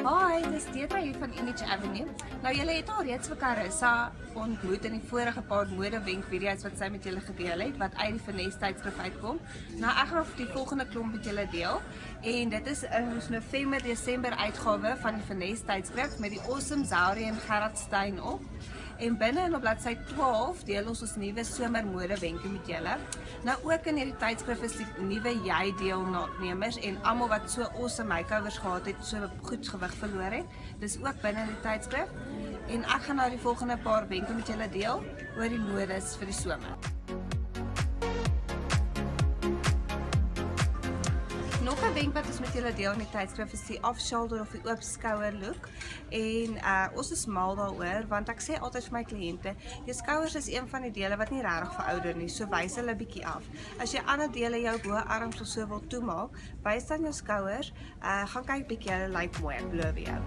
Hi, dis Deidre hier van Image Avenue. Nou julle het al reeds vir Carissa ontmoet in die vorige paar modewenkvideo's wat sy met julle gedeel het, wat uit die Finesse tydskrif uitkom. Nou ek gaan die volgende klomp met julle deel. En dit is ons November-Desember uitgawe van die Finesse tydskrif met die awesome Zauri en Gerard Stein op. En binne op bladsy 12 deel ons nuwe somermodewenke met julle. Nou ook in hierdie tydskrif is die nuwe jy deelnemers en almal wat so awesome makeovers gehad het, so goed gewig verloor het. Dis ook binne in die tydskrif. En ek gaan nou die volgende paar wenke met julle deel oor die modes vir die somer. Nog 'n wenk wat ons met julle deel in die tydskrif is die off-shoulder of die oop skouer look. En ons is mal daaroor want ek sê altyd vir my kliënte, jou skouers is een van die dele wat nie regtig verouder nie, so wys hulle bietjie af. As jy ander dele jou bo-arms of so wil toemaak, wys dan jou skouers, gaan kyk bietjie, hulle lyk mooi, ek belowe jou.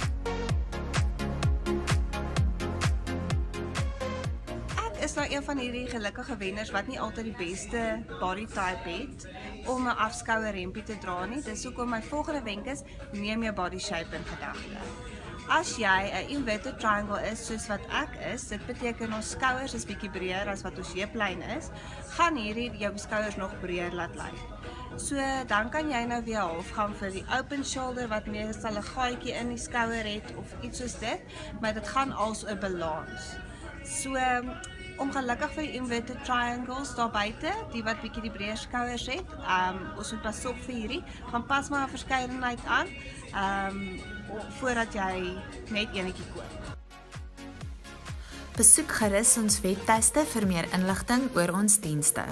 Is nou een van hierdie gelukkige wenners wat nie altyd die beste body type het om 'n afskouer rempie te dra nie. Dis hoekom my volgende wenk is, neem jou body shape in gedagte. As jy 'n inverted triangle is soos wat ek is, dit beteken ons skouers is bietjie breër as wat ons heuplyn is, gaan hierdie jou skouers nog breër laat lyk. So dan kan jy nou weer half gaan vir die open shoulder wat meestal 'n gaatjie in die skouer het of iets soos dit, maar dit gaan als 'n balans. So ongelukkig vir die inverted triangles daar buite, die wat bietjie die breër skouers het, ons moet pas op vir hierdie, gaan pas maar 'n verskeidenheid aan, voordat jy net enetjie koop. Besoek gerus ons webtuiste vir meer inligting oor ons dienste.